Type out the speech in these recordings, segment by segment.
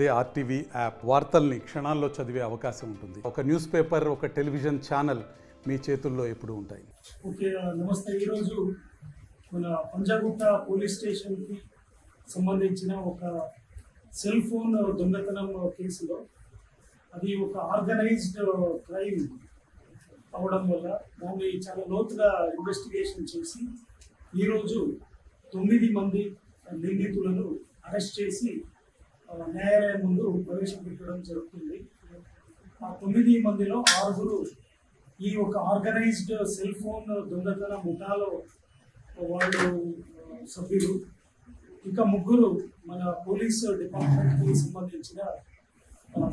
అదే RTV app వార్తల్ని క్షణాల్లో చదివే అవకాశం ఉంటుంది. ఒక న్యూస్ పేపర్, ఒక టెలివిజన్ ఛానల్ మీ చేతుల్లో ఎప్పుడూ ఉంటాయి. ఓకే, నమస్తే. ఈరోజు మన పంజాగుట్ట పోలీస్ స్టేషన్కి సంబంధించిన ఒక సెల్ ఫోన్ దొంగతనం కేసులో అది ఒక ఆర్గనైజ్డ్ క్రైమ్ అవడం వల్ల దాన్ని చాలా లోతుగా ఇన్వెస్టిగేషన్ చేసి ఈరోజు 9 మంది నిందితులను అరెస్ట్ చేసి న్యాయాలయం ముందు ప్రవేశపెట్టడం జరుగుతుంది. ఆ 9 మందిలో 6 ఈ ఒక ఆర్గనైజ్డ్ సెల్ ఫోన్ దొంగతన ముఠాలో వాళ్ళు సభ్యులు. ఇంకా 3 మన పోలీస్ డిపార్ట్మెంట్కి సంబంధించిన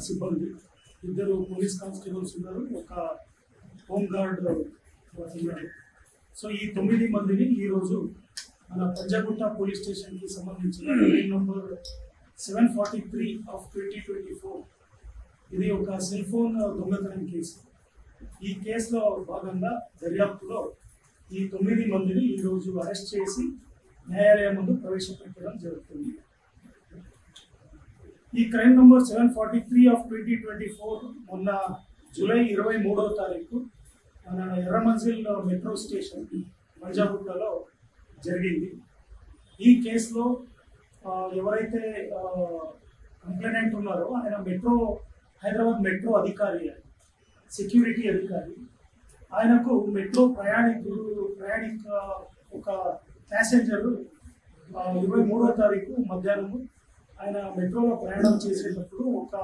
సిబ్బంది. 2 పోలీస్ కానిస్టేబుల్స్ ఉన్నారు, ఒక హోంగార్డ్ ఉన్నారు. సో ఈ 9 మందిని ఈరోజు మన పంజాగుట్ట పోలీస్ స్టేషన్కి సంబంధించిన కేస్ నంబర్ 743 ఆఫ్ 2024 ఇది ఒక సెల్ ఫోన్ దొంగతనం కేసు. ఈ కేసులో భాగంగా దర్యాప్తులో ఈ 9 మందిని ఈరోజు అరెస్ట్ చేసి న్యాయాలయం ముందు ప్రవేశపెట్టడం జరుగుతుంది. ఈ క్రైమ్ నంబర్ 743 ఆఫ్ 2024 మొన్న జూలై 23వ తారీఖు మన ఎర్రమంజిల్ మెట్రో స్టేషన్ పంజాగుట్టలో జరిగింది. ఈ కేసులో ఎవరైతే కంప్లైనెంట్ ఉన్నారో ఆయన హైదరాబాద్ మెట్రో అధికారి, సెక్యూరిటీ అధికారి. ఆయనకు మెట్రో ప్రయాణిక ఒక ప్యాసింజర్ 23వ తారీఖు మధ్యాహ్నం ఆయన మెట్రోలో ప్రయాణం చేసేటప్పుడు ఒక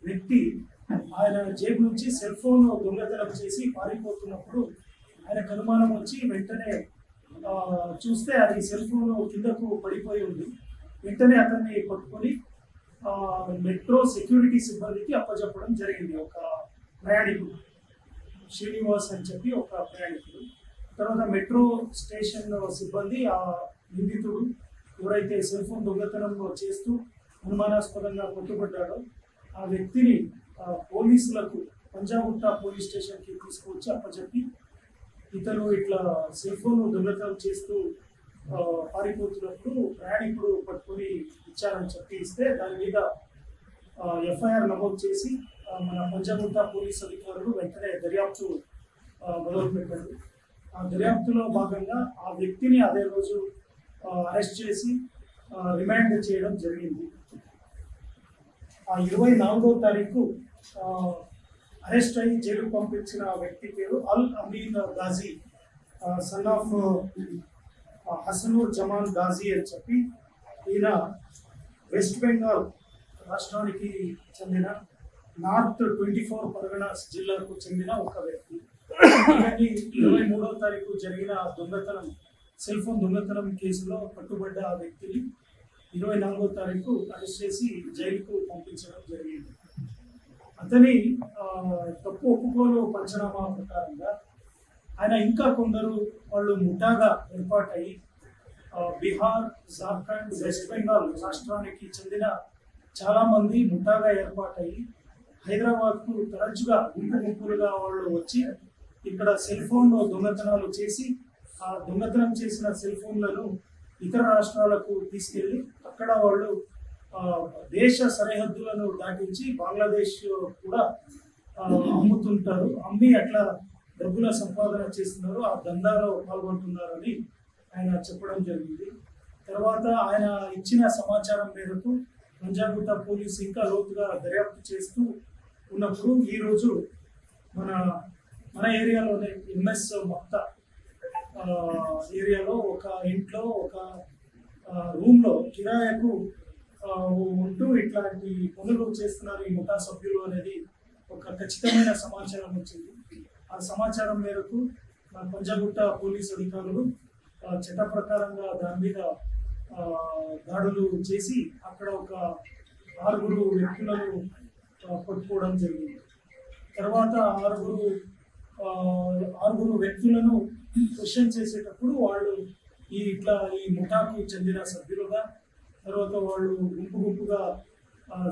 వ్యక్తి ఆయన జేబు నుంచి సెల్ ఫోన్ దొంగతనం చేసి పారిపోతున్నప్పుడు ఆయనకు అనుమానం వచ్చి వెంటనే చూస్తే అది సెల్ ఫోన్ కిందకు పడిపోయి ఉంది. వెంటనే అతన్ని పట్టుకొని మెట్రో సెక్యూరిటీ సిబ్బందికి అప్పచెప్పడం జరిగింది. ఒక ప్రయాణికుడు శ్రీనివాస్ అని చెప్పి ఒక ప్రయాణికుడు. తర్వాత మెట్రో స్టేషన్ సిబ్బంది ఆ నిందితుడు ఎవరైతే సెల్ ఫోన్ దొంగతనం చేస్తూ అనుమానాస్పదంగా పట్టుబడ్డాడో ఆ వ్యక్తిని పోలీసులకు పంజాగుట్ట పోలీస్ స్టేషన్కి తీసుకువచ్చి అప్పచెప్పి ఇతను ఇట్లా సెల్ ఫోన్ దొంగతనం చేస్తూ పారిపోతున్నప్పుడు ప్రయాణికుడు పట్టుకొని ఇచ్చారని చెప్పి ఇస్తే దాని మీద ఎఫ్ఐఆర్ నమోదు చేసి మన పంజాగుట్ట పోలీస్ అధికారులు వెంటనే దర్యాప్తు మొదలుపెట్టారు. ఆ దర్యాప్తులో భాగంగా ఆ వ్యక్తిని అదే రోజు అరెస్ట్ చేసి రిమాండ్ చేయడం జరిగింది. ఆ 24వ తారీఖు అరెస్ట్ అయ్యి జైలుకు పంపించిన వ్యక్తి పేరు అల్ అమీన్ గాజీ, సన్ ఆఫ్ హసనూర్ జమాన్ గాజీ అని చెప్పి. ఈయన వెస్ట్ బెంగాల్ రాష్ట్రానికి చెందిన నార్త్ 24 పరగనాస్ జిల్లాకు చెందిన ఒక వ్యక్తి. 23వ తారీఖు జరిగిన సెల్ ఫోన్ దొంగతనం కేసులో పట్టుబడ్డ ఆ వ్యక్తిని 24వ తారీఖు అరెస్ట్ చేసి జైలుకు పంపించడం జరిగింది. అతని తప్పు ఒప్పుకోలు పంచనామా ప్రకారంగా ఆయన ఇంకా కొందరు వాళ్ళు ముఠాగా ఏర్పాటయ్యి బీహార్, జార్ఖండ్, వెస్ట్ బెంగాల్ రాష్ట్రానికి చెందిన చాలామంది ముఠాగా ఏర్పాటయ్యి హైదరాబాద్కు తరచుగా గుంపులుగా వాళ్ళు వచ్చి ఇక్కడ సెల్ ఫోన్ దొంగతనాలు చేసి ఆ దొంగతనం చేసిన సెల్ ఫోన్లను ఇతర రాష్ట్రాలకు తీసుకెళ్ళి అక్కడ వాళ్ళు దేశ సరిహద్దులను దాటించి బంగ్లాదేశ్ కూడా అమ్ముతుంటారు. అమ్మి అట్లా డబ్బుల సంపాదన చేస్తున్నారు, ఆ దందాలో పాల్గొంటున్నారని ఆయన చెప్పడం జరిగింది. తర్వాత ఆయన ఇచ్చిన సమాచారం మేరకు పంజాగుట్ట పోలీసు ఇంకా లోతుగా దర్యాప్తు చేస్తూ ఉన్నప్పుడు ఈరోజు మన ఏరియాలోనే ఎంఎస్ మక్తా ఏరియాలో ఒక ఇంట్లో ఒక రూమ్లో కిరాయకు ఉంటూ ఇట్లాంటి పనులు చేస్తున్నారు ఈ ముఠా సభ్యులు అనేది ఒక ఖచ్చితమైన సమాచారం వచ్చింది. ఆ సమాచారం మేరకు పంజాగుట్ట పోలీసు అధికారులు చట్ట ప్రకారంగా దాని మీద దాడులు చేసి అక్కడ ఒక 6 వ్యక్తులను పట్టుకోవడం జరిగింది. తర్వాత 6 వ్యక్తులను క్వశ్చన్ చేసేటప్పుడు వాళ్ళు ఈ ముఠాకు చెందిన సభ్యులుగా, తర్వాత వాళ్ళు గుంపుగా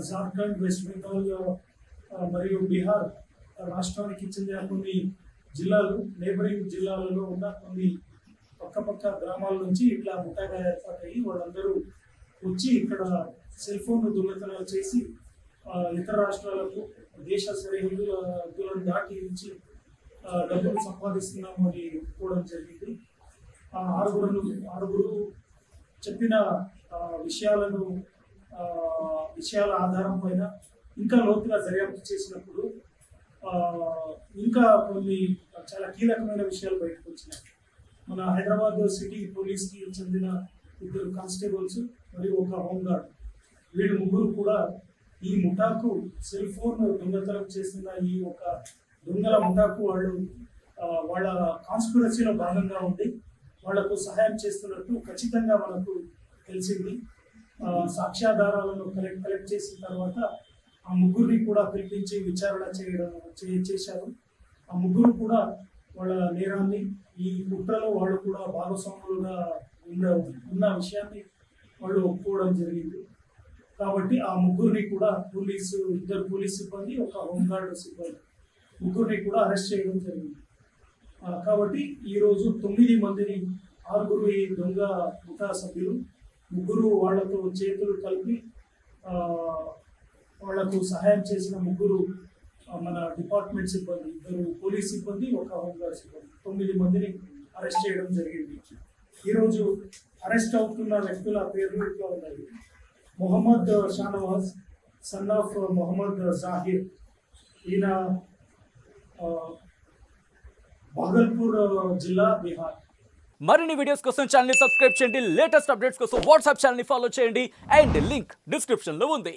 జార్ఖండ్, వెస్ట్ బెంగాల్ మరియు బీహార్ రాష్ట్రానికి చెందిన కొన్ని జిల్లాలు, నేబరింగ్ జిల్లాలలో ఉన్న కొన్ని పక్క గ్రామాల నుంచి ఇట్లా ముఠాగా ఏర్పాటయ్యి వాళ్ళందరూ వచ్చి ఇక్కడ సెల్ ఫోన్ దొంగతనాలు చేసి ఇతర రాష్ట్రాలకు దేశ సరిహద్దులను దాటించి డబ్బులు సంపాదిస్తున్నాము అని ఒప్పుకోవడం జరిగింది. ఆరుగురు చెప్పిన విషయాల ఆధారం పైన ఇంకా లోతుగా దర్యాప్తు చేసినప్పుడు ఇంకా కొన్ని చాలా కీలకమైన విషయాలు బయటకు వచ్చినాయి. మన హైదరాబాద్ సిటీ పోలీస్కి చెందిన 2 కానిస్టేబుల్స్ మరియు ఒక హోంగార్డ్, వీళ్ళు ముగ్గురు కూడా ఈ ముఠాకు సెల్ ఫోన్ దొంగతనం చేసిన ఈ ఒక దొంగల ముఠాకు వాళ్ళ కాన్స్పిరసీలో భాగంగా ఉండి వాళ్లకు సహాయం చేస్తున్నట్టు ఖచ్చితంగా మనకు తెలిసింది. సాక్ష్యాధారాలను కలెక్ట్ చేసిన తర్వాత ఆ ముగ్గురిని కూడా పిలిపించి విచారణ చేశారు. ఆ ముగ్గురు కూడా వాళ్ళ నేరాన్ని, ఈ కుట్రలో వాళ్ళు కూడా భాగస్వాములుగా ఉన్న విషయాన్ని వాళ్ళు ఒప్పుకోవడం జరిగింది. కాబట్టి ఆ ముగ్గురిని కూడా 2 పోలీస్ సిబ్బంది, ఒక హోంగార్డ్ సిబ్బంది, ముగ్గురిని కూడా అరెస్ట్ చేయడం జరిగింది. కాబట్టి ఈరోజు 9 మందిని, 6 ఈ దొంగ ముఠా సభ్యులు, 3 వాళ్లతో చేతులు కలిపి వాళ్లకు సహాయం చేసిన 3 మన డిపార్ట్మెంట్ సిబ్బంది, 2 పోలీస్ సిబ్బంది, ఒక హోంగార్డ్ సిబ్బంది, 9 మందిని అరెస్ట్ చేయడం జరిగింది. ఈరోజు అరెస్ట్ అవుతున్న వ్యక్తుల పేర్లు ఇట్లా ఉన్నాయి. మొహమ్మద్ షానవాజ్, సన్ ఆఫ్ మొహమ్మద్ జాహిర్, ఈయన భాగల్పూర్ జిల్లా, బీహార్. మరిన్ని వీడియోస్ కోసం ఛానల్ ని సబ్స్క్రైబ్ చేయండి. లేటెస్ట్ అప్డేట్స్ కోసం వాట్సాప్ ఛానల్ ని ఫాలో చేయండి. అండ్ లింక్ డిస్క్రిప్షన్ లో ఉంది.